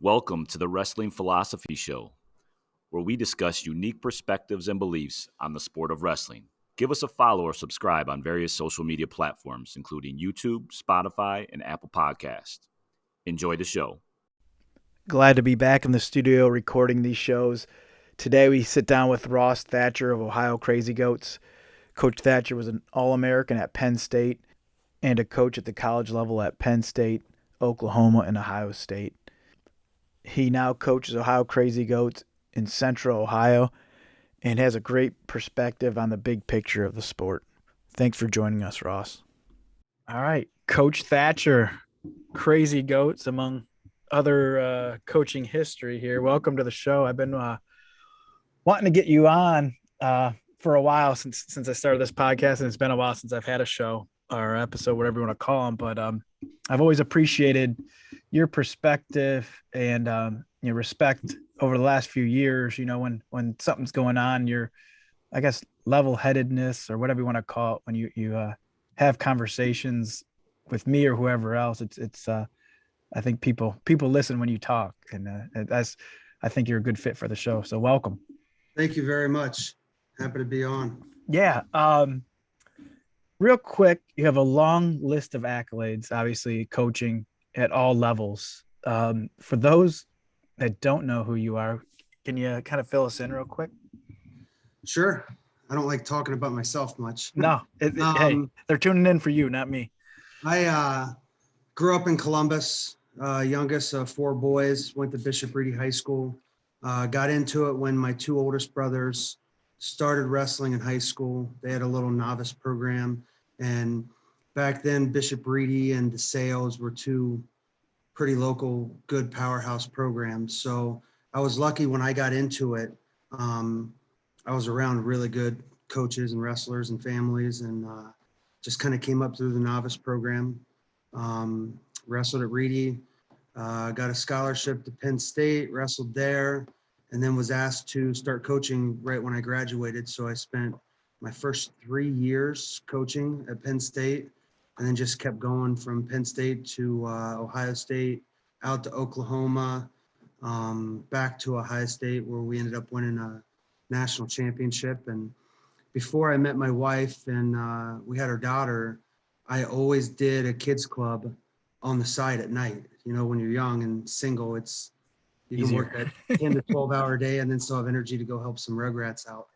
Welcome to the Wrestling Philosophy Show, where we discuss unique perspectives and beliefs on the sport of wrestling. Give us a follow or subscribe on various social media platforms, including YouTube, Spotify, and Apple Podcasts. Enjoy the show. Glad to be back in the studio recording these shows. Today we sit down with Ross Thatcher of Ohio Crazy Goats. Coach Thatcher was an All-American at Penn State and a coach at the college level at Penn State, Oklahoma, and Ohio State. He now coaches Ohio Crazy Goats in Central Ohio and has a great perspective on the big picture of the sport. Thanks for joining us, Ross. All right, Coach Thatcher, Crazy Goats, among other coaching history here. Welcome to the show. I've been wanting to get you on for a while since I started this podcast, and it's been a while since I've had a show or episode, whatever you want to call them. But I've always appreciated your perspective and your respect over the last few years. You know, when something's going on, your, I guess, level-headedness or whatever you want to call it, when you have conversations with me or whoever else, it's I think people listen when you talk, and I think you're a good fit for the show. So welcome. Thank you very much. Happy to be on. Yeah. Real quick, you have a long list of accolades, obviously coaching at all levels. For those that don't know who you are, can you kind of fill us in real quick? Sure. I don't like talking about myself much. No, hey, they're tuning in for you, not me. I grew up in Columbus, youngest of four boys, went to Bishop Reedy High School. Got into it when my two oldest brothers started wrestling in high school. They had a little novice program. And back then, Bishop Reedy and DeSales were two pretty local, good powerhouse programs. So I was lucky when I got into it. I was around really good coaches and wrestlers and families, and just kind of came up through the novice program. Wrestled at Reedy, got a scholarship to Penn State, wrestled there, and then was asked to start coaching right when I graduated. So I spent my first 3 years coaching at Penn State, and then just kept going from Penn State to Ohio State, out to Oklahoma, back to Ohio State, where we ended up winning a national championship. And before I met my wife and we had our daughter, I always did a kids club on the side at night. You know, when you're young and single, it's you can work that 10 to 12 hour day and then still have energy to go help some Rugrats out.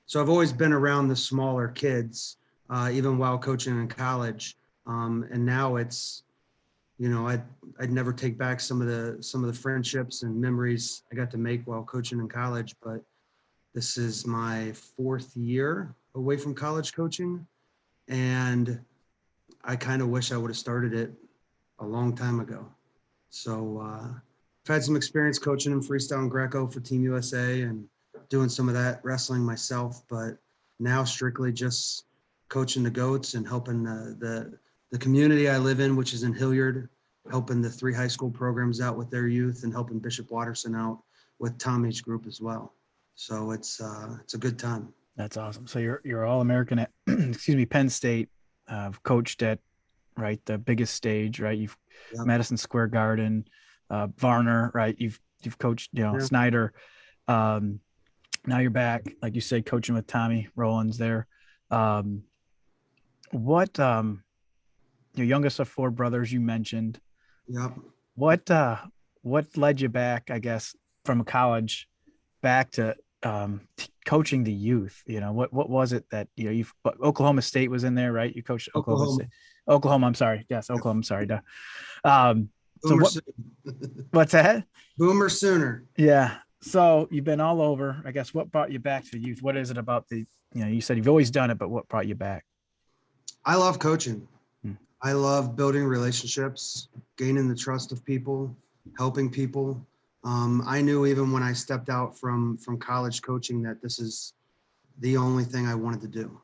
So I've always been around the smaller kids, even while coaching in college. And now it's, you know, I'd never take back some of the friendships and memories I got to make while coaching in college. But this is my 4th year away from college coaching, and I kind of wish I would have started it a long time ago. So I've had some experience coaching in freestyle and Greco for Team USA and doing some of that wrestling myself, but now strictly just coaching the goats and helping the community I live in, which is in Hilliard, helping the 3 high school programs out with their youth and helping Bishop Watterson out with Tommy's group as well. So it's a good time. That's awesome. So you're All-American at Penn State. Coached at the biggest stage, right? You've Madison Square Garden, Varner, right? You've coached, Snyder. Now you're back, like you said, coaching with Tommy Rowlands there. What your youngest of 4 brothers you mentioned. Yep. What led you back, I guess, from college back to coaching the youth? You know, what was it that, you know, Oklahoma State was in there, right? You coached Oklahoma State. Oklahoma, I'm sorry. Yes, Oklahoma, I'm sorry. So what's that? Boomer Sooner. Yeah. So you've been all over. I guess what brought you back to the youth? What is it about you said you've always done it, but what brought you back? I love coaching. I love building relationships, gaining the trust of people, helping people. I knew even when I stepped out from college coaching that this is the only thing I wanted to do.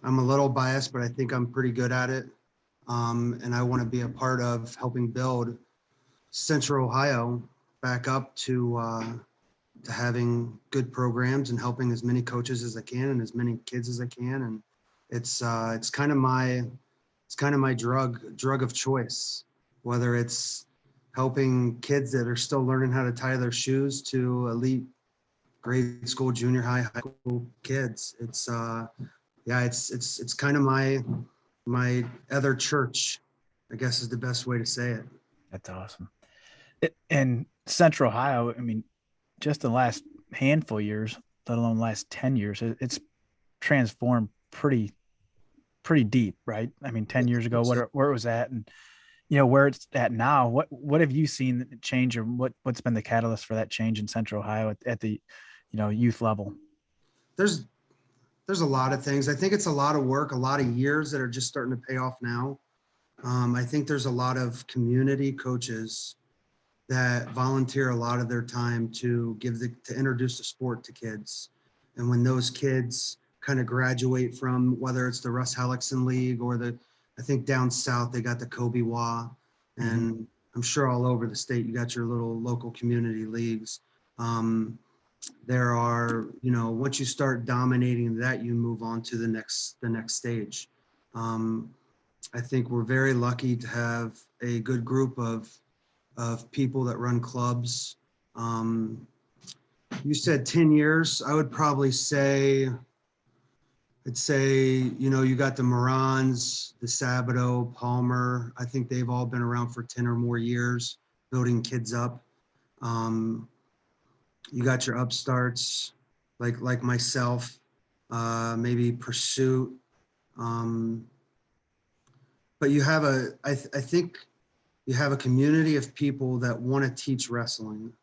I'm a little biased, but I think I'm pretty good at it. And I want to be a part of helping build Central Ohio back up to having good programs and helping as many coaches as I can and as many kids as I can. And it's kind of my drug of choice. whether it's helping kids that are still learning how to tie their shoes to elite grade school, junior high, high school kids. It's it's kind of my other church, I guess is the best way to say it. That's awesome. And Central Ohio, I mean, just the last handful of years, let alone the last 10 years, it's transformed pretty deep, right? I mean, 10 years ago, where it was at, and where it's at now. What have you seen change, or what's been the catalyst for that change in Central Ohio at the youth level? There's a lot of things. I think it's a lot of work, a lot of years that are just starting to pay off now. I think there's a lot of community coaches that volunteer a lot of their time to introduce the sport to kids. And when those kids kind of graduate from, whether it's the Russ Hellickson League or I think down south, they got the Kobe Wa, and I'm sure all over the state, you got your little local community leagues. There are, once you start dominating that, you move on to the next stage. I think we're very lucky to have a good group of people that run clubs. You said 10 years. I would probably say, you got the Morans, the Sabato, Palmer. I think they've all been around for 10 or more years, building kids up. You got your upstarts like myself, maybe Pursuit. But you have I think you have a community of people that want to teach wrestling.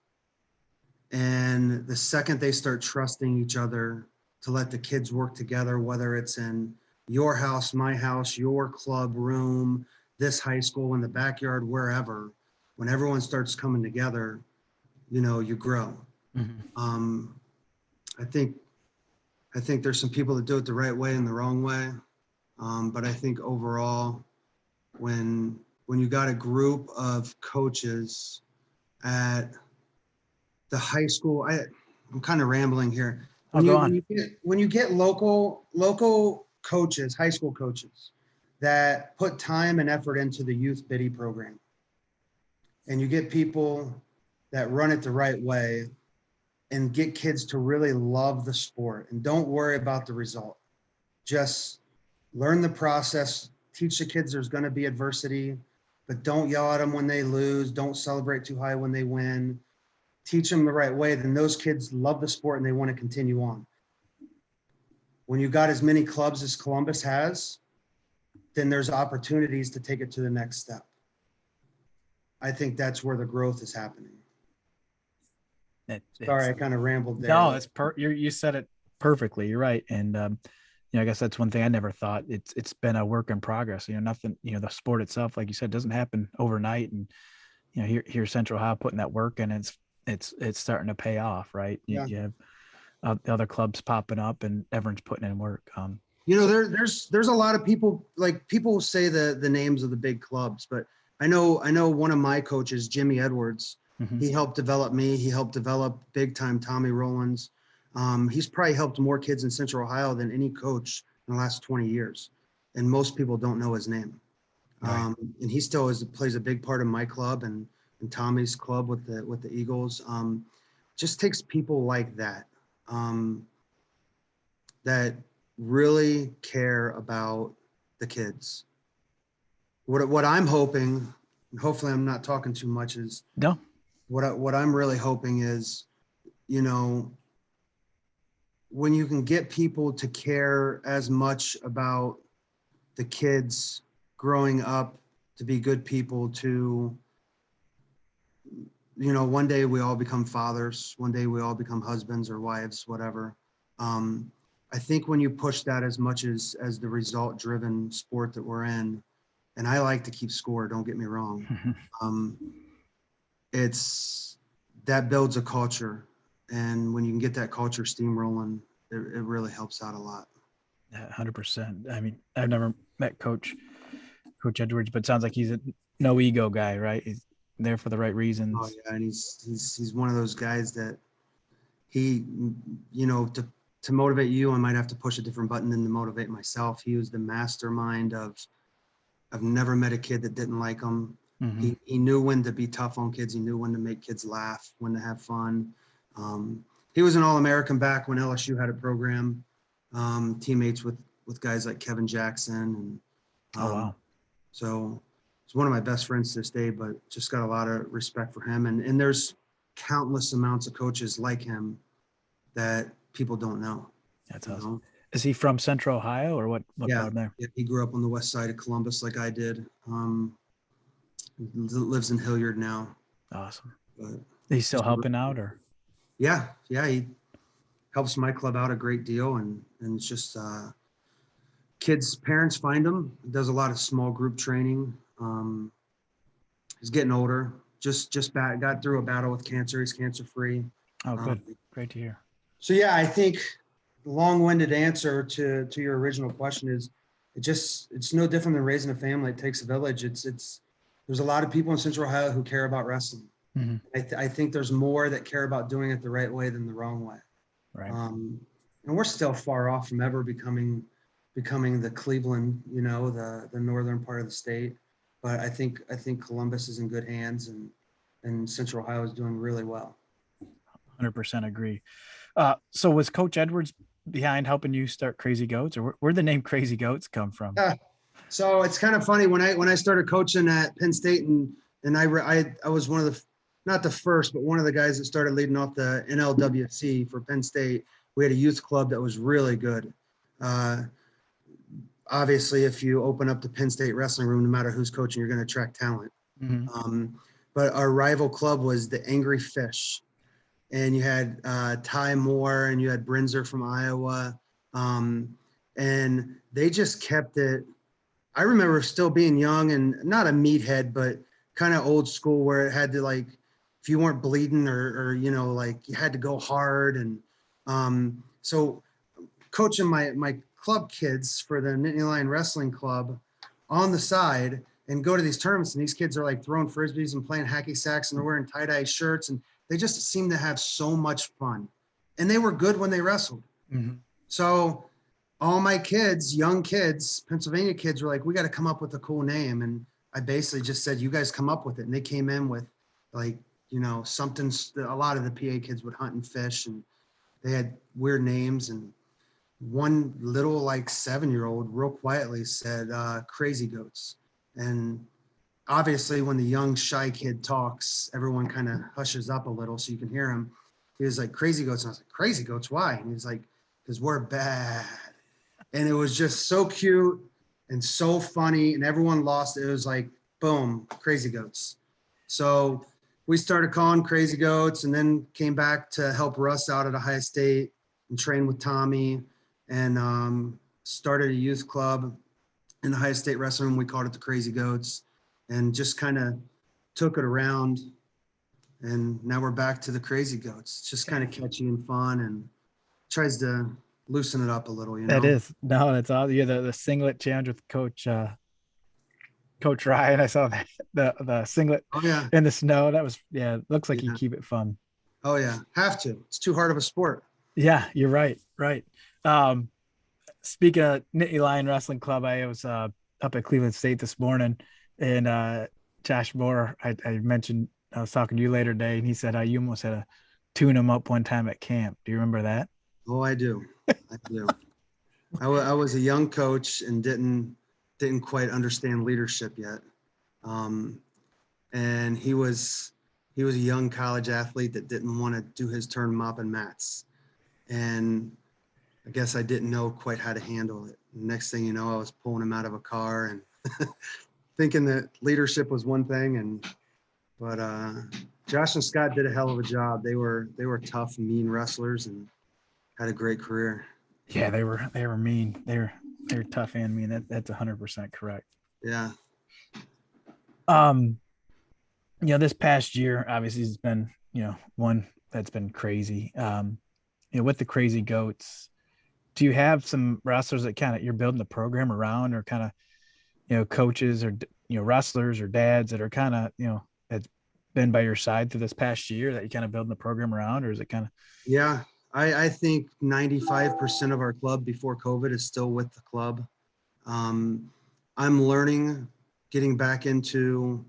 And the second they start trusting each other to let the kids work together, whether it's in your house, my house, your club room, this high school, in the backyard, wherever, when everyone starts coming together, you grow. Mm-hmm. I think there's some people that do it the right way and the wrong way. But I think overall, when you got a group of coaches at the high school, I'm kind of rambling here. When you get local coaches, high school coaches that put time and effort into the youth biddy program, and you get people that run it the right way and get kids to really love the sport and don't worry about the result. Just learn the process, teach the kids there's going to be adversity, but don't yell at them when they lose. Don't celebrate too high when they win. Teach them the right way. Then those kids love the sport and they want to continue on. When you got as many clubs as Columbus has, then there's opportunities to take it to the next step. I think that's where the growth is happening. Sorry, I kind of rambled there. No, you said it perfectly. You're right. And, I guess that's one thing I never thought. It's been a work in progress. Nothing, the sport itself, like you said, doesn't happen overnight. And, here Central Ohio putting that work in, it's starting to pay off, right? Yeah. You have the other clubs popping up and everyone's putting in work. There's a lot of people, like people say the names of the big clubs, but I know one of my coaches, Jimmy Edwards, mm-hmm. He helped develop me. He helped develop big time Tommy Rowlands. He's probably helped more kids in Central Ohio than any coach in the last 20 years. And most people don't know his name. Right. And he still plays a big part of my club and Tommy's club with the Eagles. Just takes people like that, that really care about the kids. What I'm hoping, and hopefully I'm not talking too much, is no. What I'm really hoping is, when you can get people to care as much about the kids growing up to be good people, to, one day we all become fathers, one day we all become husbands or wives, whatever. I think when you push that as much as the result-driven sport that we're in, and I like to keep score, don't get me wrong, that builds a culture. And when you can get that culture steamrolling, it really helps out a lot. 100%. I mean, I've never met Coach Edwards, but it sounds like he's a no ego guy, right? He's there for the right reasons. Oh yeah, and he's one of those guys that he, to motivate you, I might have to push a different button than to motivate myself. He was the mastermind of, I've never met a kid that didn't like him. Mm-hmm. He knew when to be tough on kids. He knew when to make kids laugh, when to have fun. He was an All-American back when LSU had a program, teammates with guys like Kevin Jackson. And Oh, wow. so he's one of my best friends to this day, but just got a lot of respect for him. And there's countless amounts of coaches like him that people don't know. That's awesome. Is he from Central Ohio or what Yeah. part there? Yeah, he grew up on the west side of Columbus like I did. Lives in Hilliard now. Awesome. But He's still helping out, or? Yeah, he helps my club out a great deal, and it's just kids' parents find him. Does a lot of small group training. He's getting older. Just got through a battle with cancer. He's cancer free. Oh, good. Great to hear. So yeah, I think the long-winded answer to your original question is it's no different than raising a family. It takes a village. There's a lot of people in Central Ohio who care about wrestling. Mm-hmm. I think there's more that care about doing it the right way than the wrong way. Right. And we're still far off from ever becoming the Cleveland, the northern part of the state. But I think Columbus is in good hands, and Central Ohio is doing really well. 100% agree. So was Coach Edwards behind helping you start Crazy Goats, or where'd the name Crazy Goats come from? So it's kind of funny when I started coaching at Penn State, and I was one of the, not the first, but one of the guys that started leading off the NLWC for Penn State. We had a youth club that was really good. Obviously, if you open up the Penn State wrestling room, no matter who's coaching, you're going to attract talent. Mm-hmm. But our rival club was the Angry Fish, and you had Ty Moore, and you had Brinzer from Iowa, and they just kept it. I remember still being young and not a meathead, but kind of old school, where it had to, like, if you weren't bleeding or like, you had to go hard. And so coaching my club kids for the Nittany Lion Wrestling Club on the side, and go to these tournaments, and these kids are like throwing frisbees and playing hacky sacks, and they're wearing tie-dye shirts, and they just seemed to have so much fun, and they were good when they wrestled. Mm-hmm. So all my kids, young kids, Pennsylvania kids, were like, we got to come up with a cool name. And I basically just said, you guys come up with it. And they came in with, like, something. A lot of the PA kids would hunt and fish, and they had weird names. And one little, like, 7-year-old real quietly said, Crazy Goats. And obviously when the young shy kid talks, everyone kind of hushes up a little so you can hear him. He was like, Crazy Goats. And I was like, Crazy Goats, why? And he was like, because we're bad. And it was just so cute and so funny, and everyone lost it. It was like, boom, Crazy Goats. So we started calling Crazy Goats, and then came back to help Russ out at Ohio State and train with Tommy, and started a youth club in the Ohio State wrestling room. We called it the Crazy Goats, and just kind of took it around. And now we're back to the Crazy Goats. It's just kind of catchy and fun, and tries to loosen it up a little, That is. No, that's all. Yeah, the singlet challenge with Coach Ryan. I saw that the singlet in the snow. That was, looks like you keep it fun. Oh yeah, have to. It's too hard of a sport. Yeah, you're right. Right. Speaking of Nittany Lion Wrestling Club, I was up at Cleveland State this morning, and Josh Moore, I mentioned, I was talking to you later today, and he said you almost had to tune him up one time at camp. Do you remember that? Oh, I do. I do. I was a young coach and didn't quite understand leadership yet. And he was a young college athlete that didn't want to do his turn mopping mats. And I guess I didn't know quite how to handle it. Next thing you know, I was pulling him out of a car and thinking that leadership was one thing. But Josh and Scott did a hell of a job. They were tough, mean wrestlers, and had a great career. Yeah, they were mean. They were tough and mean. That's 100% correct. Yeah. This past year, obviously, has been, one that's been crazy. With the Crazy Goats, do you have some wrestlers that kind of you're building the program around, or kind of, coaches or, wrestlers or dads that are kind of, that's been by your side through this past year that you kind of building the program around, or is it kind of? Yeah. I think 95% of our club before COVID is still with the club. I'm learning, getting back into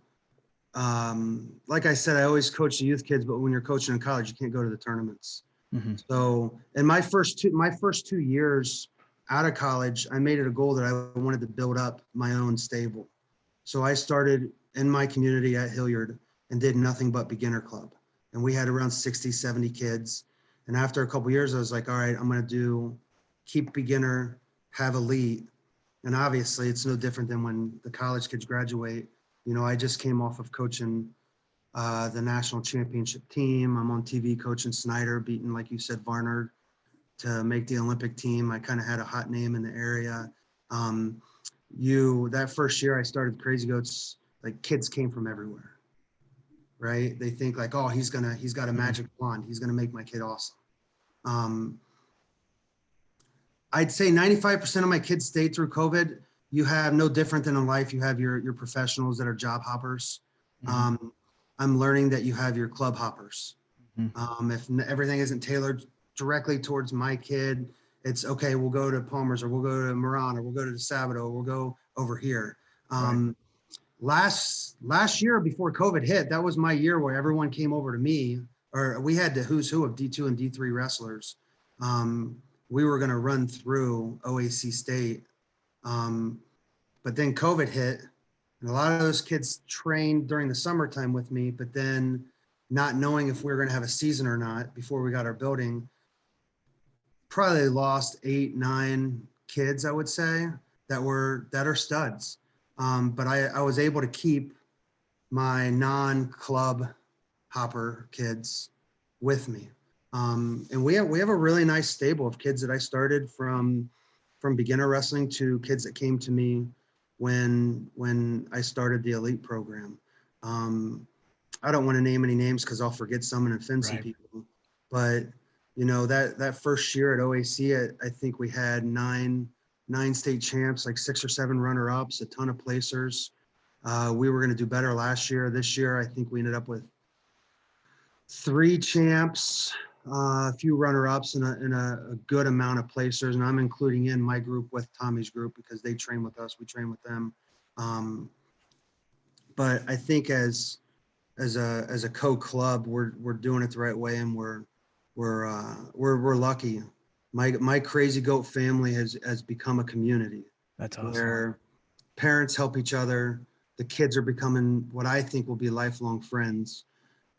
like I said, I always coach the youth kids, but when you're coaching in college, you can't go to the tournaments. Mm-hmm. So in my first 2 years out of college, I made it a goal that I wanted to build up my own stable. So I started in my community at Hilliard and did nothing but beginner club. And we had around 60, 70 kids. And after a couple of years, I was like, all right, I'm going to keep beginner, have elite. And obviously it's no different than when the college kids graduate. I just came off of coaching the national championship team. I'm on TV coaching Snyder, beating, like you said, Varner to make the Olympic team. I kind of had a hot name in the area. That first year I started Crazy Goats, like kids came from everywhere, right? They think like, oh, he's got a magic wand. He's going to make my kid awesome. I'd say 95% of my kids stayed through COVID. You have no different than in life. You have your professionals that are job hoppers. I'm learning that you have your club hoppers. If everything isn't tailored directly towards my kid, it's okay. We'll go to Palmer's, or we'll go to Moran, or we'll go to Sabato, or we'll go over here. Right. Last year before COVID hit, that was my year where everyone came over to me, or we had the who's who of D2 and D3 wrestlers. We were going to run through OAC State. But then COVID hit, and a lot of those kids trained during the summertime with me, but then not knowing if we were going to have a season or not before we got our building, probably lost 8, 9 kids, I would say, that are studs. But I was able to keep my non-club hopper kids with me. And we have a really nice stable of kids that I started from beginner wrestling to kids that came to me when I started the elite program. I don't want to name any names because I'll forget some and offend some people. But that first year at OAC, I think we had nine state champs, like 6 or 7 runner-ups, a ton of placers. We were going to do better last year. This year, I think we ended up with 3 champs, a few runner-ups, and a good amount of placers. And I'm including in my group with Tommy's group because they train with us. We train with them. But I think as a co-club, we're doing it the right way, and we're lucky. My Crazy Goat family has become a community. That's awesome. Where parents help each other. The kids are becoming what I think will be lifelong friends.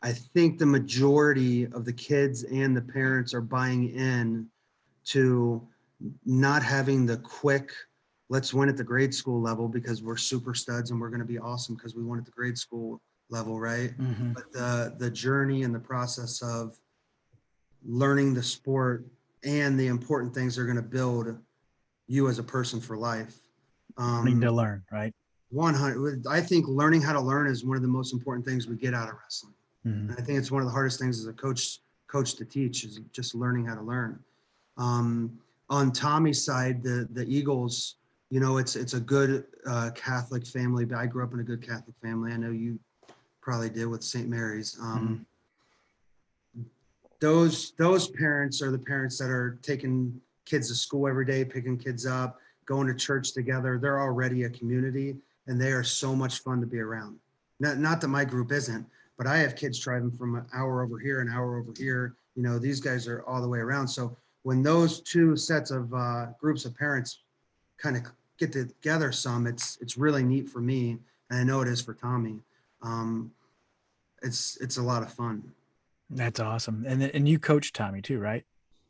I think the majority of the kids and the parents are buying in to not having the quick, let's win at the grade school level because we're super studs and we're going to be awesome because we won at the grade school level, right? But the journey and the process of learning the sport and the important things they're going to build you as a person for life. Need to learn, right? 100. I think learning how to learn is one of the most important things we get out of wrestling. And I think it's one of the hardest things as a coach to teach is just learning how to learn. On Tommy's side, the Eagles, it's a good Catholic family. But I grew up in a good Catholic family. I know you probably did with St. Mary's. Those parents are the parents that are taking kids to school every day, picking kids up, going to church together. They're already a community, and they are so much fun to be around. Not that my group isn't, but I have kids driving from an hour over here, an hour over here. These guys are all the way around. So when those 2 sets of groups of parents kind of get together some, it's really neat for me, and I know it is for Tommy. It's a lot of fun. That's awesome. And you coached Tommy too, right?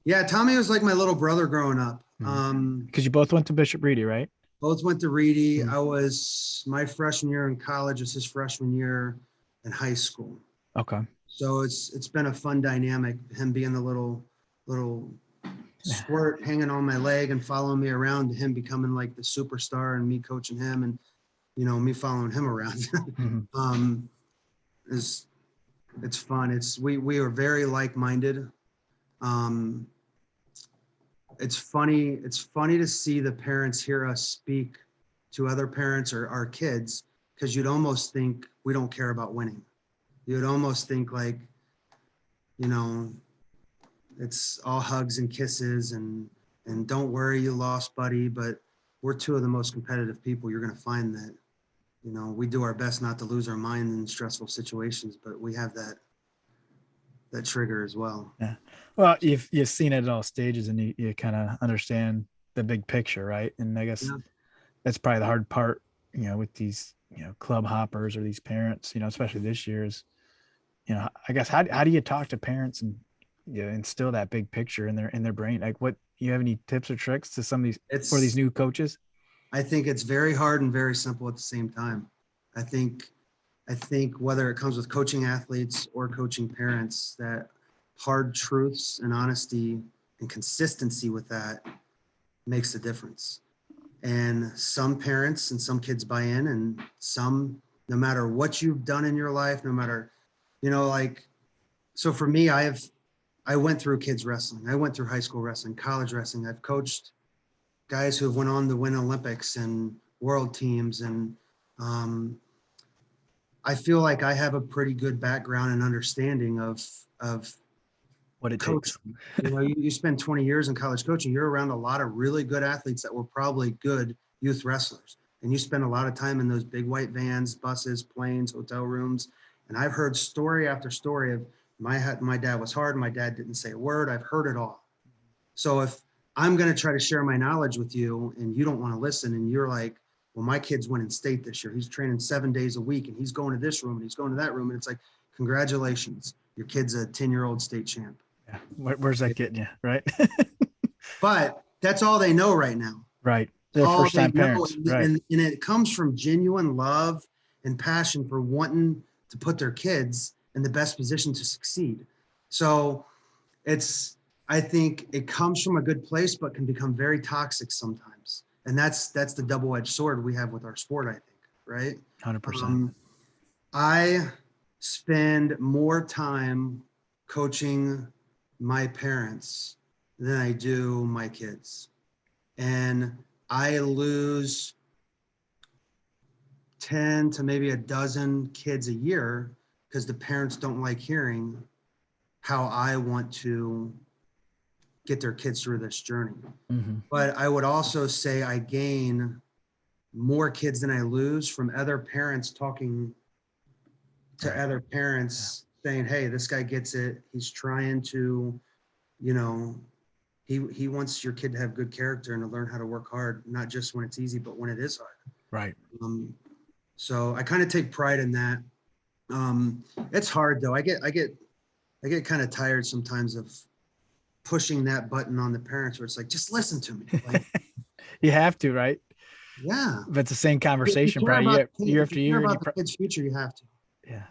Yeah, Tommy was like my little brother growing up. Because you both went to Bishop Reedy, right? Both went to Reedy. I was my freshman year in college. It was his freshman year in high school. Okay. So it's been a fun dynamic, him being the little squirt hanging on my leg and following me around, to him becoming like the superstar and me coaching him and me following him around. It's fun. We are very like-minded. It's funny to see the parents hear us speak to other parents or our kids, because you'd almost think we don't care about winning. You'd almost think like, it's all hugs and kisses and don't worry, you lost, buddy. But we're 2 of the most competitive people you're going to find that we do our best not to lose our mind in stressful situations, but we have that trigger as well. Yeah. Well, you've seen it at all stages, and you kind of understand the big picture, right? And I guess that's probably the hard part, with these, club hoppers or these parents, especially this year's, I guess how do you talk to parents and instill that big picture in their brain? Like, what, you have any tips or tricks to some of these for these new coaches? I think it's very hard and very simple at the same time. I think whether it comes with coaching athletes or coaching parents, that hard truths and honesty and consistency with that makes a difference. And some parents and some kids buy in, and some, no matter what you've done in your life, no matter, so for me, I went through kids wrestling. I went through high school wrestling, college wrestling. I've coached guys who have went on to win Olympics and world teams. And I feel like I have a pretty good background and understanding of What it coaching. takes. You spend 20 years in college coaching, you're around a lot of really good athletes that were probably good youth wrestlers. And you spend a lot of time in those big white vans, buses, planes, hotel rooms. And I've heard story after story of my dad was hard. My dad didn't say a word. I've heard it all. So if I'm going to try to share my knowledge with you and you don't want to listen, and you're like, well, my kid's winning state this year. He's training 7 days a week and he's going to this room and he's going to that room. And it's like, congratulations, your kid's a 10-year-old state champ. Yeah. Where's that getting you? Right. But that's all they know right now. Right. They're first time parents. Right. And it comes from genuine love and passion for wanting to put their kids in the best position to succeed. So I think it comes from a good place, but can become very toxic sometimes. And that's the double-edged sword we have with our sport, I think, right? 100%. I spend more time coaching my parents than I do my kids. And I lose 10 to maybe a dozen kids a year because the parents don't like hearing how I want to get their kids through this journey. Mm-hmm. But I would also say I gain more kids than I lose from other parents talking to other parents saying, hey, this guy gets it. He's trying to, he wants your kid to have good character and to learn how to work hard, not just when it's easy, but when it is hard. Right. So I kind of take pride in that. It's hard though. I get kind of tired sometimes of pushing that button on the parents where it's like, just listen to me. Like, you have to, right? Yeah. But it's the same conversation, probably year after year. About the kid's future, you have to. Yeah.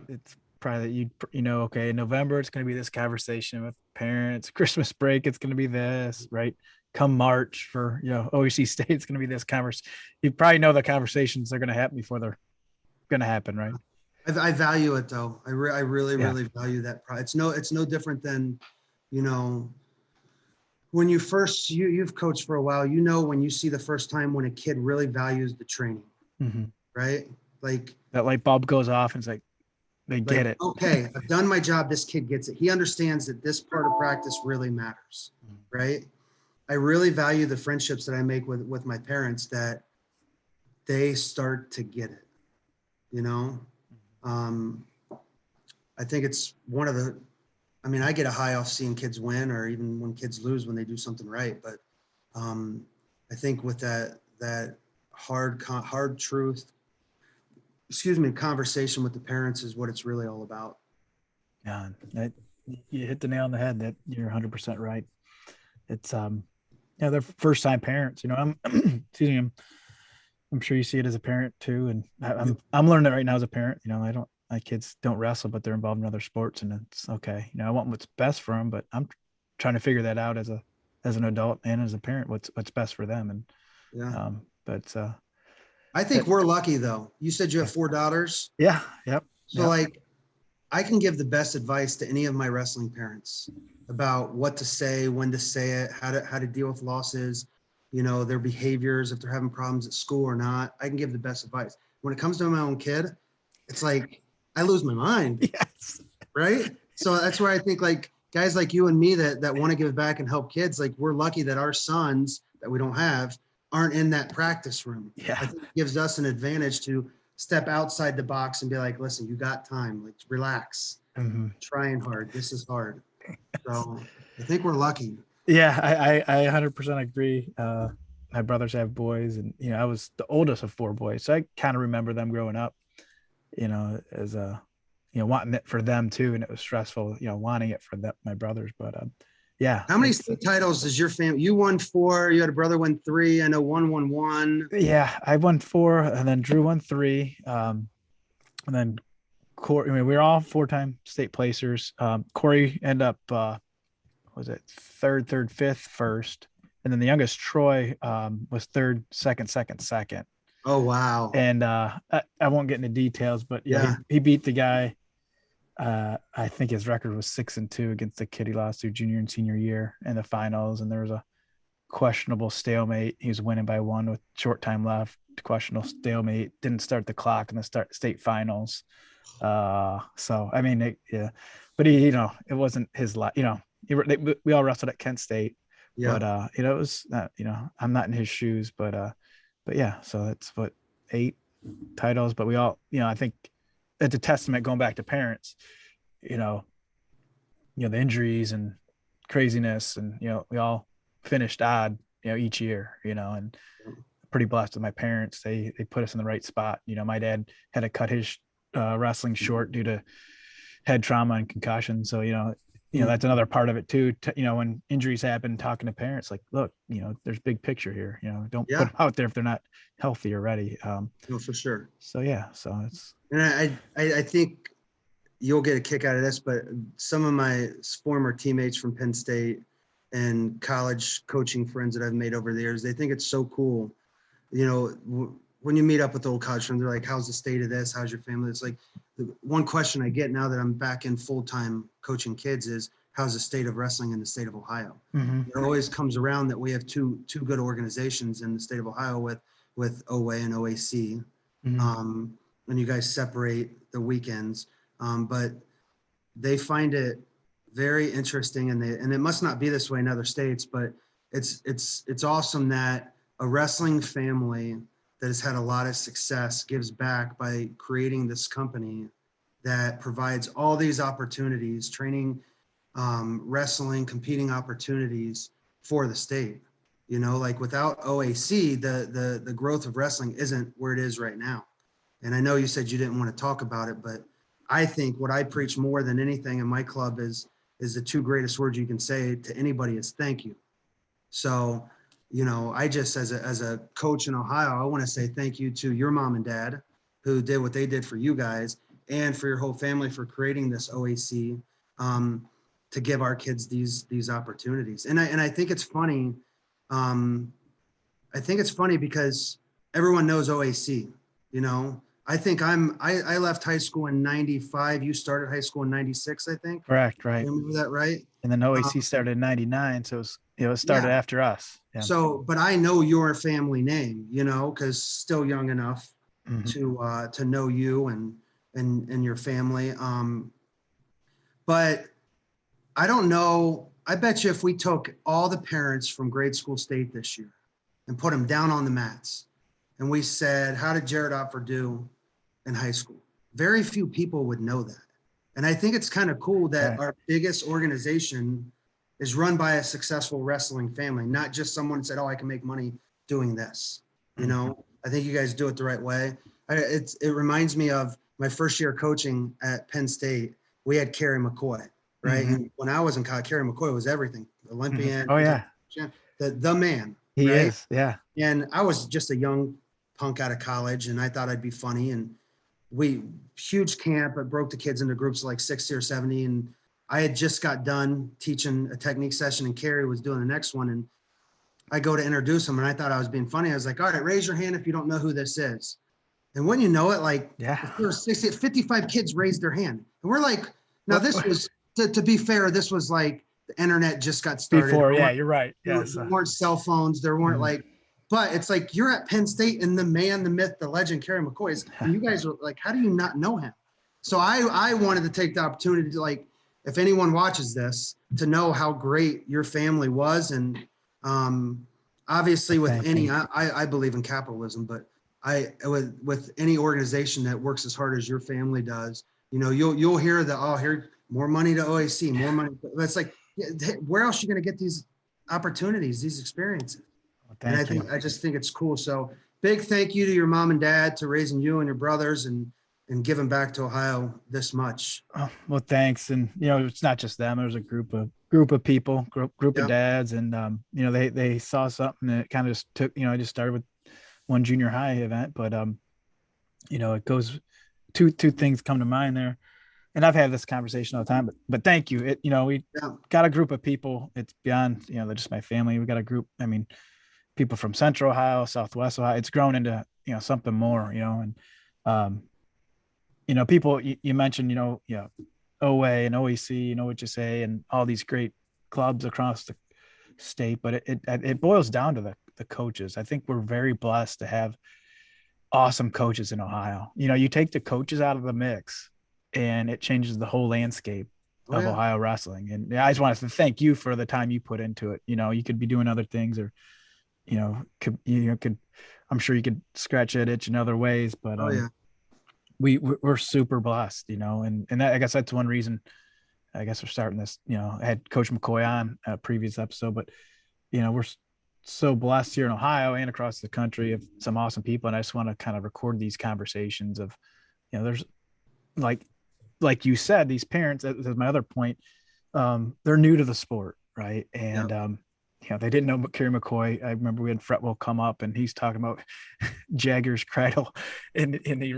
It's probably that okay, in November, it's going to be this conversation with parents. Christmas break, it's going to be this, right? Come March for, OEC State, it's going to be this conversation. You probably know the conversations are going to happen before they're going to happen, right? I value it though. I really value that. It's no different than, when you've coached for a while, when you see the first time when a kid really values the training, mm-hmm. right? Like that light bulb goes off and it's like, they get it. Okay, I've done my job. This kid gets it. He understands that this part of practice really matters, right? I really value the friendships that I make with my parents, that they start to get it, I think it's one of the, I get a high off seeing kids win, or even when kids lose when they do something right. But I think with that hard truth, conversation with the parents is what it's really all about. Yeah, you hit the nail on the head. That you're 100% right. It's they're first time parents. I'm excuse me, I'm sure you see it as a parent too, and I'm learning it right now as a parent. My kids don't wrestle, but they're involved in other sports, and it's okay. I want what's best for them, but I'm trying to figure that out as an adult and as a parent, what's best for them. And I think we're lucky though. You said you have 4 daughters. Yeah. Yep. So I can give the best advice to any of my wrestling parents about what to say, when to say it, how to deal with losses, their behaviors, if they're having problems at school or not. I can give the best advice. When it comes to my own kid, it's like I lose my mind. Yes. Right. So that's where I think like guys like you and me that want to give back and help kids, like we're lucky that our sons that we don't have aren't in that practice room. Yeah. I think it gives us an advantage to step outside the box and be like, listen, you got time, like relax, trying hard. This is hard. So I think we're lucky. Yeah, I 100% agree. My brothers have boys, and I was the oldest of 4 boys, so I kind of remember them growing up, as wanting it for them too, and it was stressful, wanting it for my brothers. But yeah. How many state titles does your family? You won 4. You had a brother win 3. I know one won 1. Yeah, I won 4, and then Drew won 3. And then Corey. I mean, we were all 4-time state placers. Corey ended up was it third, 5th, first, and then the youngest Troy was 3rd, 2nd. Oh wow! And I won't get into details, but he beat the guy. I think his record was 6-2 against the kid he lost to junior and senior year in the finals, and there was a questionable stalemate. He was winning by 1 with short time left. Questionable stalemate. Didn't start the clock in the state finals. So I mean, but he, it wasn't his life. We all wrestled at Kent State, but it was not, I'm not in his shoes, but yeah, so that's 8 titles, but we all, I think it's a testament going back to parents, the injuries and craziness, and we all finished odd, each year, and pretty blessed with my parents. They put us in the right spot. My dad had to cut his wrestling short due to head trauma and concussion, so that's another part of it too. When injuries happen, talking to parents, like, look, there's big picture here. Don't put them out there if they're not healthy or ready. No, for sure. So yeah, so it's. And I think you'll get a kick out of this, but some of my former teammates from Penn State and college coaching friends that I've made over the years, they think it's so cool. When you meet up with old college friends, they're like, how's the state of this? How's your family? It's like the one question I get now that I'm back in full-time coaching kids is, how's the state of wrestling in the state of Ohio? It always comes around that we have two good organizations in the state of Ohio with OA and OAC. And you guys separate the weekends. But they find it very interesting, and it must not be this way in other states, but it's awesome that a wrestling family that has had a lot of success gives back by creating this company that provides all these opportunities, training, wrestling, competing opportunities for the state. Like without OAC, the growth of wrestling isn't where it is right now. And I know you said you didn't want to talk about it, but I think what I preach more than anything in my club is the 2 greatest words you can say to anybody is thank you. So, I just, as a coach in Ohio, I want to say thank you to your mom and dad who did what they did for you guys, and for your whole family for creating this OAC to give our kids these opportunities. And I think it's funny. I think it's funny because everyone knows OAC, I think I left high school in 95. You started high school in 96, I think. Correct. Right. Remember that, right? And then OAC started in 99. So it started after us. Yeah. So, but I know your family name, cause still young enough to know you and your family. But I don't know. I bet you if we took all the parents from grade school state this year and put them down on the mats and we said, how did Jared Opfer do in high school? Very few people would know that. And I think it's kind of cool that our biggest organization is run by a successful wrestling family, not just someone said, oh, I can make money doing this. I think you guys do it the right way. It reminds me of my first year coaching at Penn State. We had Kerry McCoy, right? And when I was in college, Kerry McCoy was everything. Olympian. Oh yeah. The man. He right? is. Yeah. And I was just a young punk out of college, and I thought I'd be funny. And huge camp. I broke the kids into groups of like 60 or 70. And I had just got done teaching a technique session, and Kerry was doing the next one. And I go to introduce him, and I thought I was being funny. I was like, all right, raise your hand if you don't know who this is. And when you know it, like, there were 55 kids raised their hand. And we're like, now this was, to be fair, this was like the internet just got started. Before, yeah, you're right. Yes. There weren't cell phones. There weren't but it's like, you're at Penn State and the man, the myth, the legend, Kerry McCoy is, and you guys are like, how do you not know him? So I wanted to take the opportunity to, like, if anyone watches this, to know how great your family was. And obviously with I believe in capitalism, but with any organization that works as hard as your family does, you'll hear that, oh, here, more money to OAC, more money. That's like, where else are you going to get these opportunities, these experiences? Well, And I just think it's cool. So big thank you to your mom and dad to raising you and your brothers and giving back to Ohio this much. Oh, well, thanks. And, it's not just them. There's a group of people, group of dads. And, they saw something that kind of just took, I just started with one junior high event, but, it goes, two things come to mind there. And I've had this conversation all the time, but thank you. We got a group of people. It's beyond, they're just my family. We got a group. I mean, people from Central Ohio, Southwest Ohio. It's grown into, something more, and, people you mentioned, OA and OEC, what you say, and all these great clubs across the state, but it boils down to the coaches. I think we're very blessed to have awesome coaches in Ohio. You take the coaches out of the mix and it changes the whole landscape of Ohio wrestling. And I just wanted to thank you for the time you put into it. You could be doing other things, or, I'm sure you could scratch that itch in other ways, but we're super blessed, and that, I guess that's one reason, I guess we're starting this, I had Coach McCoy on a previous episode, but, we're so blessed here in Ohio and across the country of some awesome people. And I just want to kind of record these conversations of, there's like you said, these parents, that's my other point. They're new to the sport. Right. And, they didn't know Kerry McCoy. I remember we had Fretwell come up and he's talking about Jagger's cradle and he,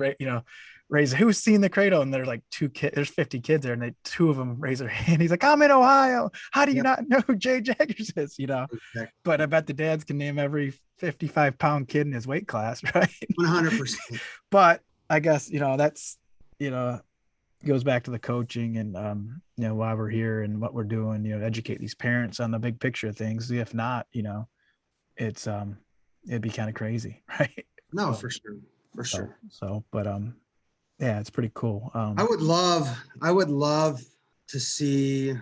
raise, who's seen the cradle? And there's like two kids, there's 50 kids there, and two of them raise their hand. He's like, I'm in Ohio. How do you not know who Jay Jaggers is? Exactly. But I bet the dads can name every 55-pound kid in his weight class, right? 100%. But I guess, that's, goes back to the coaching and, why we're here and what we're doing, educate these parents on the big picture of things. If not, it's, it'd be kind of crazy, right? No, for sure. So, but, yeah, it's pretty cool. I would love to see,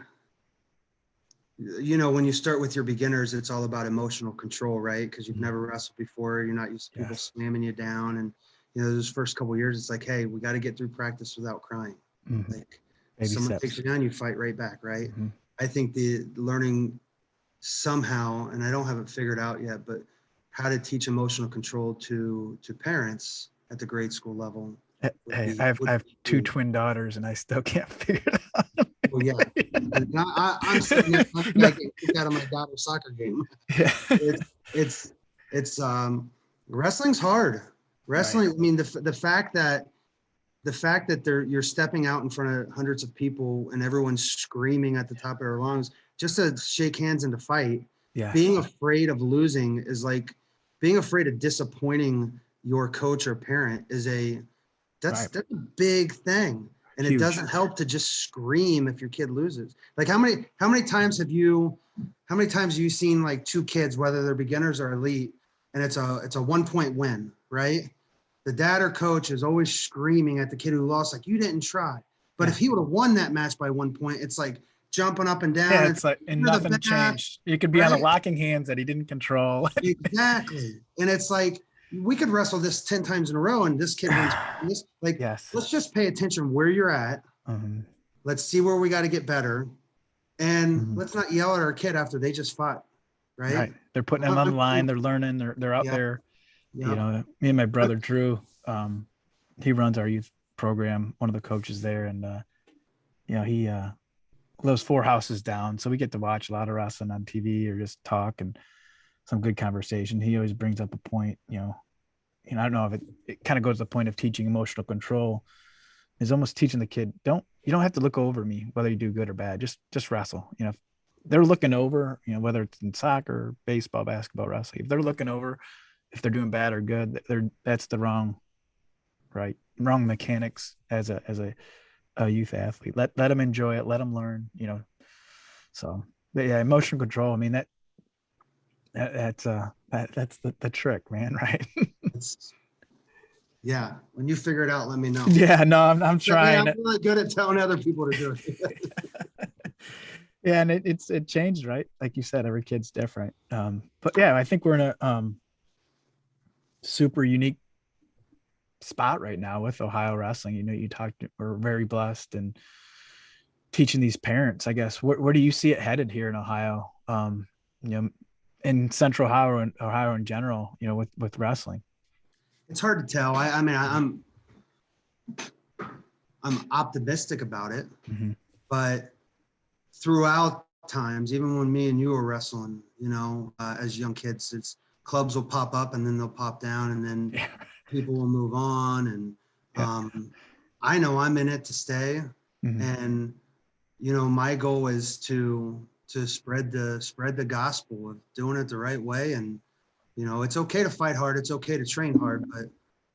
when you start with your beginners, it's all about emotional control, right? Because you've never wrestled before. You're not used to people slamming you down. And, those first couple of years, it's like, hey, we got to get through practice without crying. Mm-hmm. Like Baby someone steps. takes you down, you fight right back, right? Mm-hmm. I think the learning somehow, and I don't have it figured out yet, but how to teach emotional control to parents at the grade school level. Hey, I have two twin daughters and I still can't figure it out. Well, yeah. I'm sitting there getting kicked out of my daughter's soccer game. Yeah. It's wrestling's hard. Wrestling, right. I mean, the fact that you're stepping out in front of hundreds of people and everyone's screaming at the top of their lungs just to shake hands and to fight. Yeah. Being afraid of losing is like being afraid of disappointing your coach or parent that's a big thing. And Huge. It doesn't help to just scream if your kid loses. Like how many times have you seen like two kids, whether they're beginners or elite, and it's a 1-point win, right? The dad or coach is always screaming at the kid who lost, like, you didn't try. But if he would have won that match by 1 point, it's like jumping up and down. Yeah, it's like, and nothing changed. You could be on a locking hands that he didn't control. Exactly. And it's like, we could wrestle this 10 times in a row and this kid wins. Like, let's just pay attention where you're at. Mm-hmm. Let's see where we got to get better. And let's not yell at our kid after they just fought. Right. They're putting them on the line. They're learning. They're out there. Yep. Me and my brother Drew, he runs our youth program, one of the coaches there, and he lives 4 houses down, so we get to watch a lot of wrestling on TV or just talk and some good conversation. He always brings up a point, I don't know if it kind of goes to the point of teaching emotional control, is almost teaching the kid, you don't have to look over me whether you do good or bad, just wrestle. If they're looking over, whether it's in soccer, baseball, basketball, wrestling, if they're looking over, if they're doing bad or good, that's the wrong mechanics as a youth athlete. Let them enjoy it. Let them learn, So, but yeah, emotional control. I mean, that's the trick, man. Right. Yeah. When you figure it out, let me know. Yeah, no, I'm trying. I'm really good at telling other people to do it. Yeah. And it changed, right? Like you said, every kid's different. But yeah, I think we're in a, super unique spot right now with Ohio wrestling. We're very blessed and teaching these parents, I guess. Where do you see it headed here in Ohio? In Central Ohio in general, with wrestling. It's hard to tell. I mean, I'm optimistic about it, but throughout times, even when me and you were wrestling, as young kids, it's clubs will pop up and then they'll pop down and then people will move on. And I know I'm in it to stay. And, my goal is to spread the gospel of doing it the right way. And, it's okay to fight hard. It's okay to train hard, but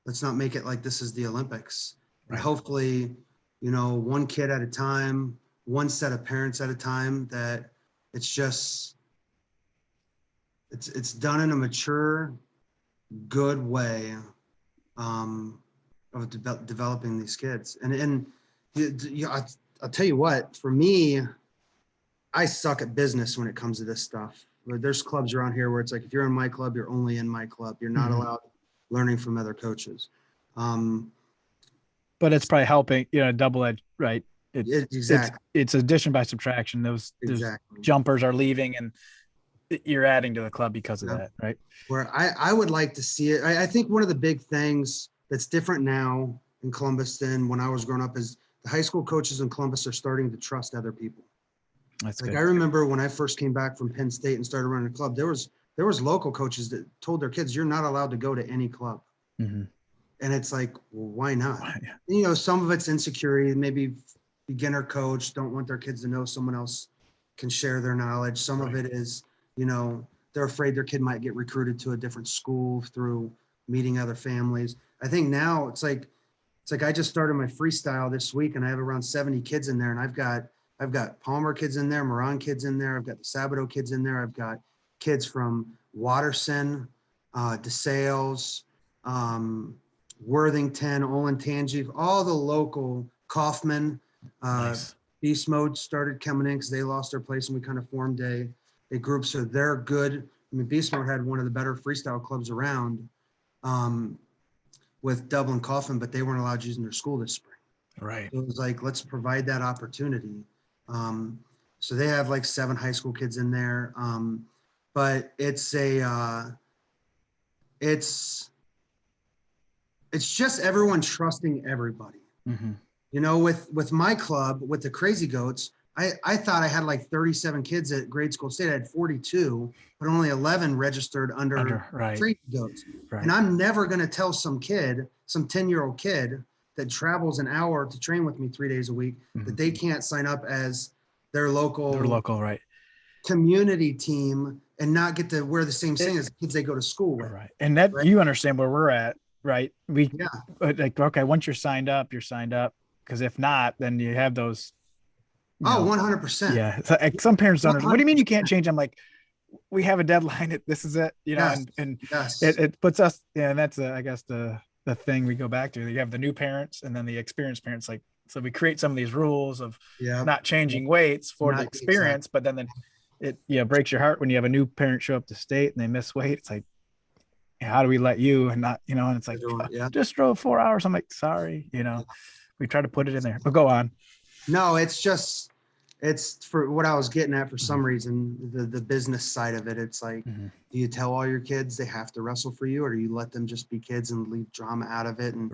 let's not make it like this is the Olympics. Right. And hopefully, one kid at a time, one set of parents at a time, that it's done in a mature, good way of developing these kids. And I'll tell you what, for me, I suck at business when it comes to this stuff. There's clubs around here where it's like, if you're in my club, you're only in my club. You're not allowed learning from other coaches. But it's probably helping, double-edged, right? Exactly. It's addition by subtraction. Those jumpers are leaving and you're adding to the club because of that, right? Where I would like to see it. I think one of the big things that's different now in Columbus than when I was growing up is the high school coaches in Columbus are starting to trust other people. That's like good. I remember when I first came back from Penn State and started running a club, there was local coaches that told their kids, you're not allowed to go to any club. And it's like, well, why not? Some of it's insecurity, maybe beginner coach don't want their kids to know someone else can share their knowledge. Some of it is, they're afraid their kid might get recruited to a different school through meeting other families. I think now it's like I just started my freestyle this week and I have around 70 kids in there, and I've got Palmer kids in there, Moran kids in there. I've got the Sabato kids in there. I've got kids from Watterson, DeSales, Worthington, Olentangy, all the local, Kaufman. Nice. Beast Mode started coming in because they lost their place and we kind of formed a group. So they're good. I mean, Beast Mode had one of the better freestyle clubs around with Dublin Kaufman, but they weren't allowed using their school this spring. Right. So it was like, let's provide that opportunity. So they have like 7 high school kids in there. But it's just everyone trusting everybody. With my club, with the Crazy Goats, I thought I had like 37 kids at grade school state. I had 42, but only 11 registered under Crazy Goats. Right. And I'm never going to tell some 10-year-old kid that travels an hour to train with me 3 days a week that they can't sign up as their local right community team and not get to wear the same thing as the kids they go to school with. Right. And that you understand where we're at, right? Okay, once you're signed up. Because if not, then you have those. 100%. Yeah. So, some parents don't. What do you mean you can't change? I'm like, we have a deadline. This is it. And it puts us. Yeah, and that's I guess the thing we go back to. You have the new parents and then the experienced parents. Like, so we create some of these rules of not changing weights for the experience, but then it breaks your heart when you have a new parent show up to state and they miss weight. It's like, how do we let you and not, and it's like, just drove 4 hours. I'm like, sorry, we try to put it in there, but go on. No, it's for what I was getting at for some reason, the business side of it. It's like, do you tell all your kids they have to wrestle for you, or do you let them just be kids and leave drama out of it? And,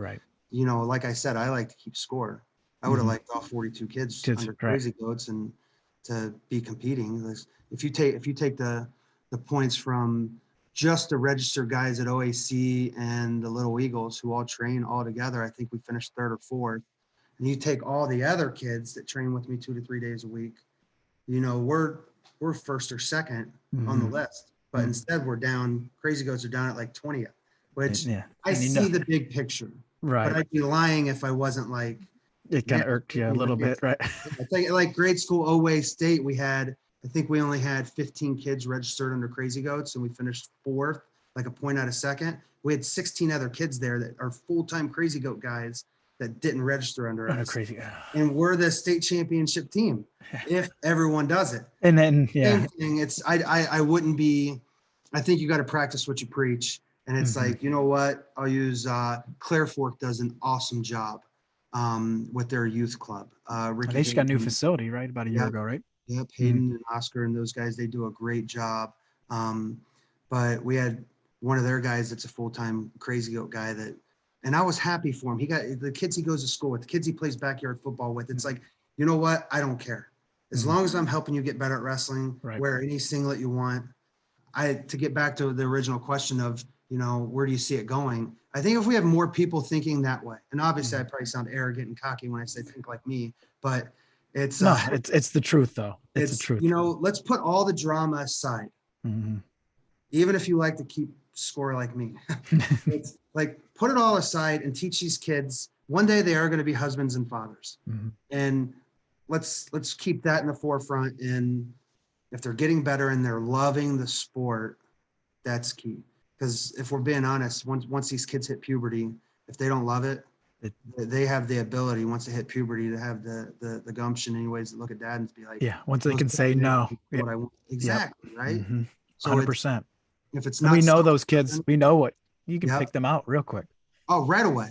like I said, I like to keep score. I would have liked all 42 kids under Crazy Goats and to be competing. If you take the points from just the registered guys at OAC and the Little Eagles who all train all together, I think we finished 3rd or 4th. And you take all the other kids that train with me 2 to 3 days a week, we're 1st or 2nd on the list. But instead we're down, Crazy Goats are down at like 20th, which I see the big picture. Right. But I'd be lying if I wasn't like, it kind of irked you a little bit, right? I think like grade school Oway State, I think we only had 15 kids registered under Crazy Goats, and we finished 4th, like a point out of 2nd. We had 16 other kids there that are full-time Crazy Goat guys that didn't register under us. Crazy. And we're the state championship team if everyone does it. And then, Same thing. I wouldn't be, I think you got to practice what you preach. And it's like, you know what? I'll use Claire Fork does an awesome job with their youth club. Ricky They just got a new Hayden, facility, right? About a year ago, right? Yep, Hayden and Oscar and those guys, they do a great job. But we had one of their guys that's a full-time Crazy Goat guy and I was happy for him. He got the kids he goes to school with, the kids he plays backyard football with. It's like, you know what? I don't care. As long as I'm helping you get better at wrestling, wear any singlet you want. To get back to the original question of, where do you see it going? I think if we have more people thinking that way, and obviously I probably sound arrogant and cocky when I say think like me, but it's the truth though. It's the truth. Let's put all the drama aside. Even if you like to keep score like me, it's like, put it all aside and teach these kids. One day they are going to be husbands and fathers. And let's keep that in the forefront. And if they're getting better and they're loving the sport, that's key. Because if we're being honest, once these kids hit puberty, if they don't love it, they have the ability once they hit puberty to have the gumption anyways to look at dad and be like, once they can say no. What I want. Exactly. Right. So 100%. If it's not, we know those kids, we know what you can pick them out real quick. Oh, right away.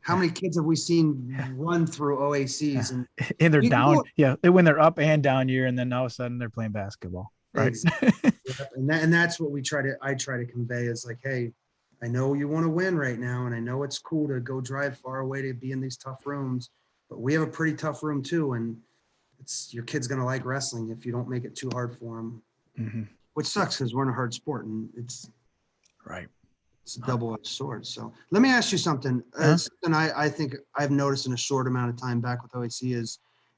How many kids have we seen run through OACs and they're down? When they're up and down year, and then all of a sudden they're playing basketball. Right. Exactly. And that's what I try to convey is like, hey, I know you want to win right now, and I know it's cool to go drive far away to be in these tough rooms, but we have a pretty tough room too, and your kid's gonna like wrestling if you don't make it too hard for them, which sucks because we're in a hard sport and it's a double-edged sword. So let me ask you something. Something I think I've noticed in a short amount of time back with OAC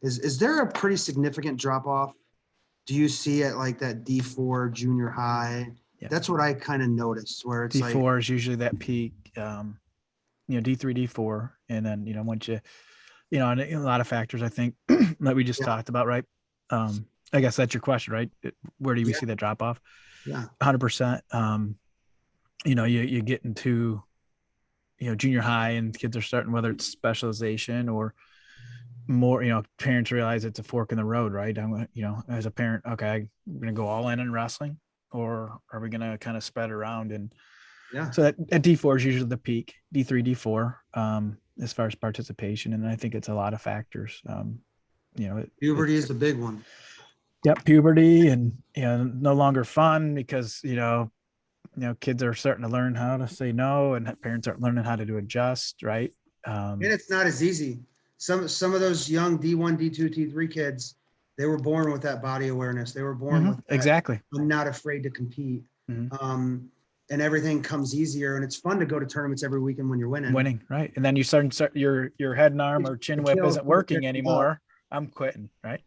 is there a pretty significant drop off? Do you see it like that D4 junior high? That's what I kind of noticed where it's D4 is usually that peak, D3, D4. And then, once and a lot of factors, I think that we just talked about, right? I guess that's your question, right? Where do we see that drop off? 100%. You get into, junior high and kids are starting, whether it's specialization or more, parents realize it's a fork in the road, right? I'm, as a parent, okay, I'm going to go all in wrestling, or are we going to kind of spread around? And so that D4 is usually the peak, D3, D4, as far as participation. And I think it's a lot of factors. Puberty is the big one. Yep. Puberty and, no longer fun because, kids are starting to learn how to say no, and parents are learning how to adjust. Right. And it's not as easy. Some of those young D1, D2, D3 kids, they were born with that body awareness. They were born with that, exactly. I'm not afraid to compete. And everything comes easier, and it's fun to go to tournaments every weekend when you're winning. Right. And then you start your head and arm or chin whip isn't working anymore. I'm quitting, right?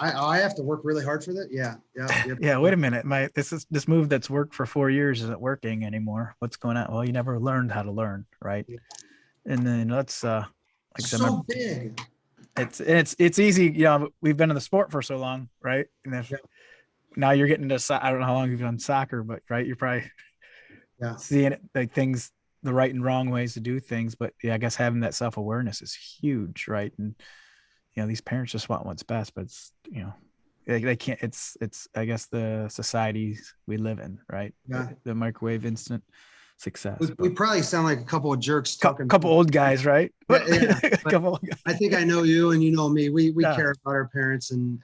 I have to work really hard for that. Yeah. Wait a minute. This move that's worked for 4 years isn't working anymore. What's going on? Well, you never learned how to learn, right? And then let's like so big. It's easy. We've been in the sport for so long, right? And now you're getting to, I don't know how long you've done soccer, but right, you're probably seeing it, like things, the right and wrong ways to do things. But I guess having that self-awareness is huge, right? And these parents just want what's best, but it's they can't. It's I guess the societies we live in, right? The microwave instant success. We probably sound like a couple of jerks talking. Couple old guys, right? Couple. I think I know you and you know me. We care about our parents, and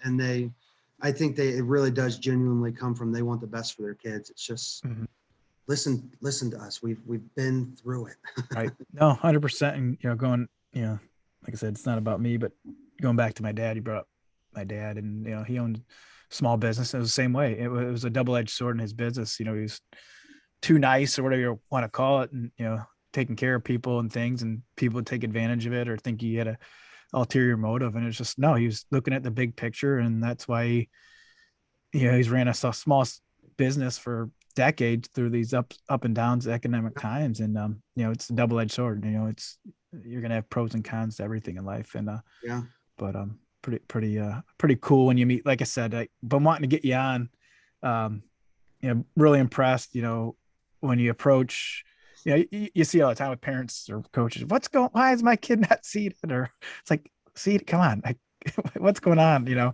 I think it really does genuinely come from they want the best for their kids. It's just listen to us. We've been through it. Right. No, 100%. And going, like I said, it's not about me, but going back to my dad, you brought up my dad, and he owned a small business. It was the same way. It was a double-edged sword in his business. He was too nice or whatever you want to call it, and taking care of people and things, and people would take advantage of it or think he had a ulterior motive. And it's just, no, he was looking at the big picture. And that's why he's ran a small business for decades through these up and downs economic times. And it's a double-edged sword. You're gonna have pros and cons to everything in life. And but pretty cool when you meet, like I said, but I'm wanting to get you on. Really impressed, when you approach, you see all the time with parents or coaches, why is my kid not seated? Or it's like, seated, come on, what's going on?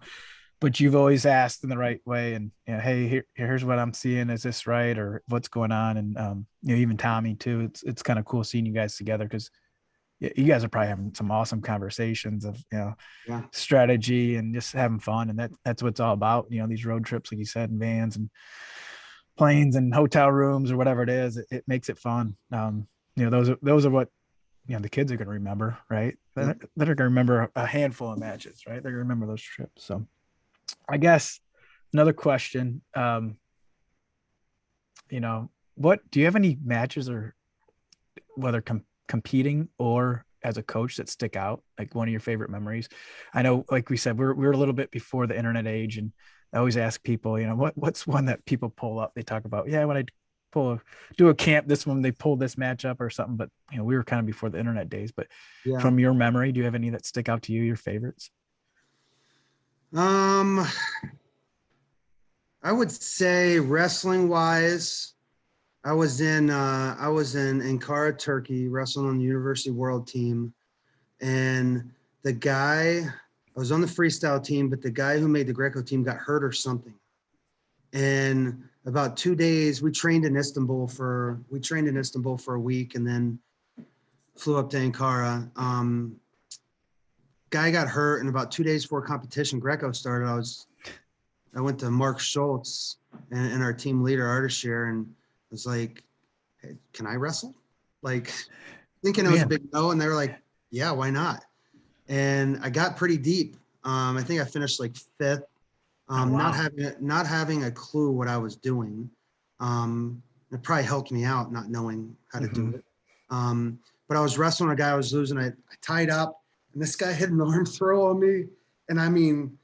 but you've always asked in the right way. And, hey, here's what I'm seeing. Is this right? Or what's going on? And, even Tommy too, it's kind of cool seeing you guys together, because you guys are probably having some awesome conversations of, Yeah. strategy and just having fun. And that's what it's all about. These road trips, like you said, in vans and planes and hotel rooms or whatever it is, it makes it fun. Those are what, the kids are going to remember, right? They're going to remember a handful of matches, right? They're going to remember those trips. So I guess another question, what do you have any matches, or whether competing or as a coach, that stick out, like one of your favorite memories? I know, like we said, we're a little bit before the internet age, and I always ask people, what's one that people pull up? They talk about, when I do a camp, this one, they pulled this match up or something, but we were kind of before the internet days. But Yeah. from your memory, do you have any that stick out to you, your favorites? I would say wrestling wise, I was in Ankara, Turkey, wrestling on the University World team. And the guy, I was on the freestyle team, but the guy who made the Greco team got hurt or something. And about 2 days, we trained in Istanbul for a week, and then flew up to Ankara. Guy got hurt, and about 2 days before competition Greco started, I went to Mark Schultz and our team leader, Ardashir, and was like, hey, can I wrestle? Like, thinking it was a big no, and they were like, yeah, why not? And I got pretty deep. I think I finished like 5th. Wow. Not having a clue what I was doing. It probably helped me out not knowing how to do it. But I was wrestling a guy I was losing. I tied up, and this guy hit an arm throw on me. And I mean,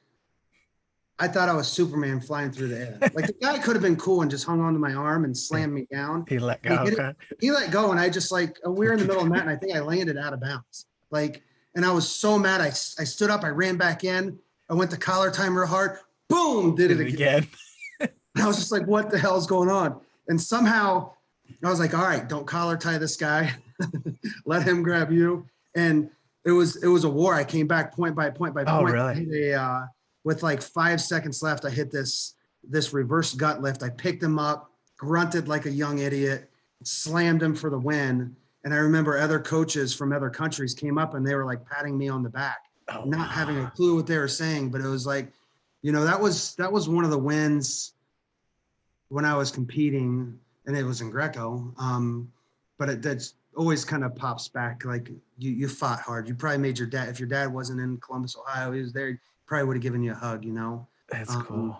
I thought I was Superman flying through the air. Like, the guy could have been cool and just hung onto my arm and slammed me down. He let go. He let go, and I just we were in the middle of the mat, and I think I landed out of bounds. And I was so mad. I stood up, I ran back in, I went to collar time real hard, boom, did it again. I was just like, what the hell's going on? And somehow I was like, all right, don't collar tie this guy. Let him grab you. And it was a war. I came back point by point by point. Oh, really? With like 5 seconds left, I hit this reverse gut lift. I picked him up, grunted like a young idiot, slammed him for the win. And I remember other coaches from other countries came up, and they were like patting me on the back, not having a clue what they were saying. But it was like, that was one of the wins when I was competing, and it was in Greco. But that's always kind of pops back. Like, you fought hard. You probably made your dad, if your dad wasn't in Columbus, Ohio, he was there, he probably would have given you a hug, That's cool.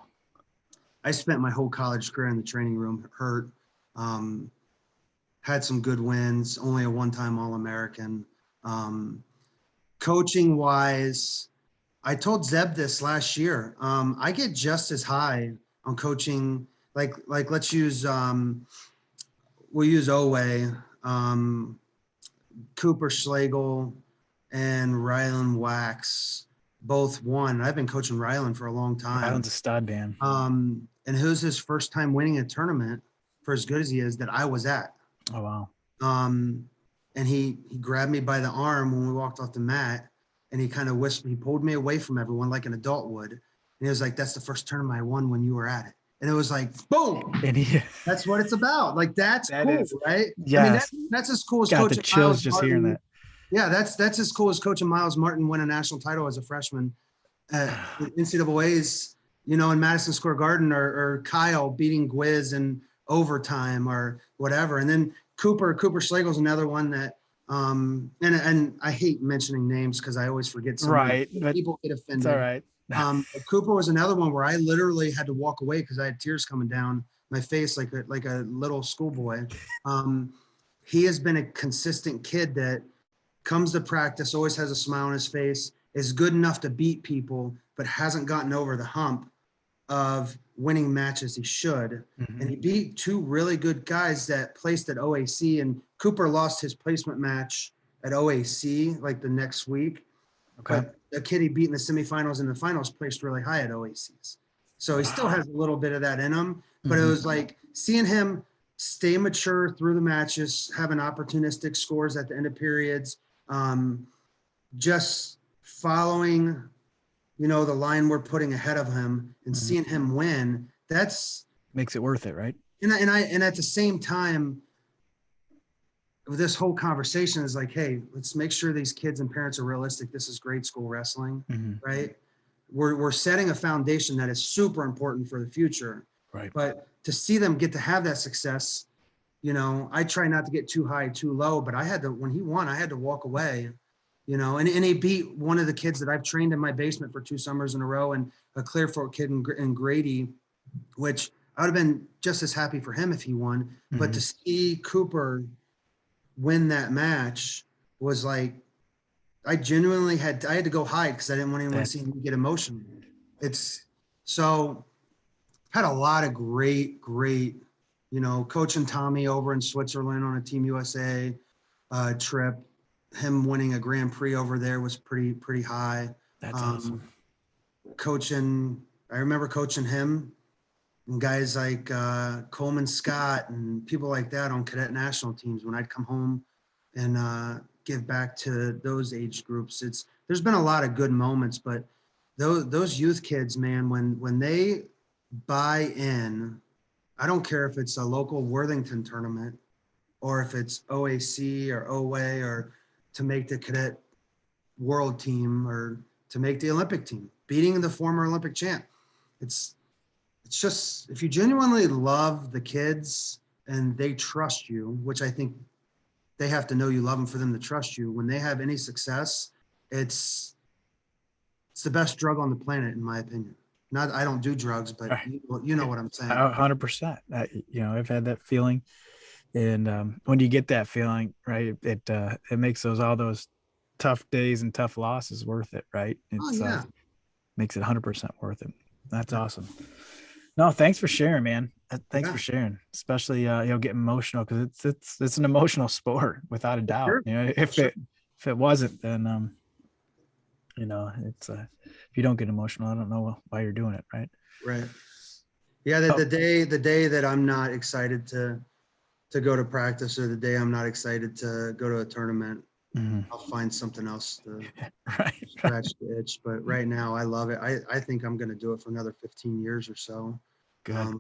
I spent my whole college career in the training room, hurt. Had some good wins, only a one-time All-American. Coaching wise, I told Zeb this last year. I get just as high on coaching. Like let's use, we'll use Owe, Cooper Schlegel and Rylan Wax, both won. I've been coaching Rylan for a long time. Rylan's a stud, man. And who's his first time winning a tournament, for as good as he is, that I was at. Oh, wow. And he grabbed me by the arm when we walked off the mat, and he kind of whispered, he pulled me away from everyone like an adult would. And he was like, that's the first tournament I won when you were at it. And it was like, boom. And that's what it's about. Like, that's cool, right? Yeah. I mean, that's as cool as got coaching the chills Myles just Martin. Hearing that. Yeah, that's as cool as coaching Myles Martin win a national title as a freshman at NCAA's, in Madison Square Garden, or Kyle beating Gwiz in overtime or whatever. And then Cooper Schlegel's another one that, and I hate mentioning names because I always forget some. Right. People get offended. It's all right. Cooper was another one where I literally had to walk away because I had tears coming down my face like a little schoolboy. He has been a consistent kid that comes to practice, always has a smile on his face, is good enough to beat people, but hasn't gotten over the hump of winning matches he should. Mm-hmm. And he beat 2 really good guys that placed at OAC, and Cooper lost his placement match at OAC like the next week. Okay. But the kid he beat in the semifinals and the finals placed really high at OACs. So he still has a little bit of that in him, but it was like seeing him stay mature through the matches, having opportunistic scores at the end of periods, just following the line we're putting ahead of him and seeing him win, that's makes it worth it, right? And at the same time, this whole conversation is like, hey, let's make sure these kids and parents are realistic. This is grade school wrestling, right? We're setting a foundation that is super important for the future. Right. But to see them get to have that success, I try not to get too high, too low, but when he won, I had to walk away, and he beat one of the kids that I've trained in my basement for 2 summers in a row, and a Clearfork kid in Grady, which I would have been just as happy for him if he won. But to see Cooper win that match was like, I genuinely had to go hide because I didn't want anyone to see me get emotional. Had a lot of great, coaching Tommy over in Switzerland on a Team USA trip. Him winning a Grand Prix over there was pretty high. That's awesome. I remember coaching him and guys like Coleman Scott and people like that on cadet national teams when I'd come home and give back to those age groups. There's been a lot of good moments, but those youth kids, man, when they buy in, I don't care if it's a local Worthington tournament or if it's OAC or OWA or to make the cadet world team or to make the Olympic team, beating the former Olympic champ. It's just, if you genuinely love the kids and they trust you, which I think they have to know you love them for them to trust you. When they have any success, it's the best drug on the planet, in my opinion. I don't do drugs, but right. you know what I'm saying. 100%. I've had that feeling, and when you get that feeling, right, it makes all those tough days and tough losses worth it, right? Makes it 100% worth it. That's awesome. No, thanks for sharing, man. Thanks for sharing, especially getting emotional, because it's an emotional sport without a doubt. Sure. If it wasn't, then it's if you don't get emotional, I don't know why you're doing it, right? Right. Yeah, the day that I'm not excited to go to practice, or the day I'm not excited to go to a tournament, I'll find something else to scratch the itch. But right now, I love it. I think I'm going to do it for another 15 years or so. Good.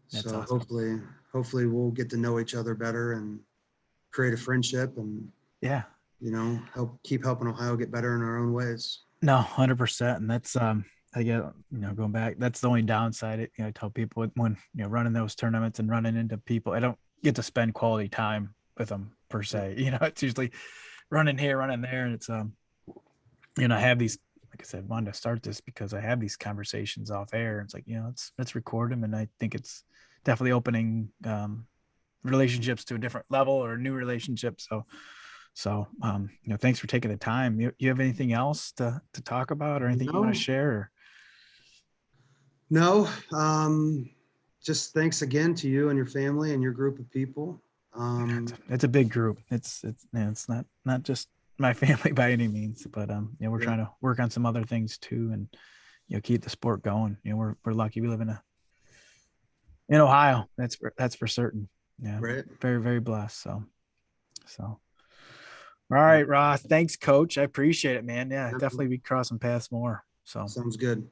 So awesome. hopefully we'll get to know each other better and create a friendship and keep helping Ohio get better in our own ways. No, 100%. And that's I get going back, that's the only downside. I tell people when running those tournaments and running into people, I don't get to spend quality time with them per se. It's usually running here, running there, and it's I have these, like I said, wanted to start this because I have these conversations off air. It's like, let's record them, and I think it's definitely opening relationships to a different level or a new relationship. So thanks for taking the time. You have anything else to talk about, or anything you want to share? Or? No, just thanks again to you and your family and your group of people. It's a big group. It's not just my family by any means, but we're trying to work on some other things too, and keep the sport going. We're lucky we live in Ohio. That's for certain. Yeah, right. Very, very blessed. So all right, Ross. Thanks, Coach. I appreciate it, man. Yeah, definitely be crossing paths more. So sounds good.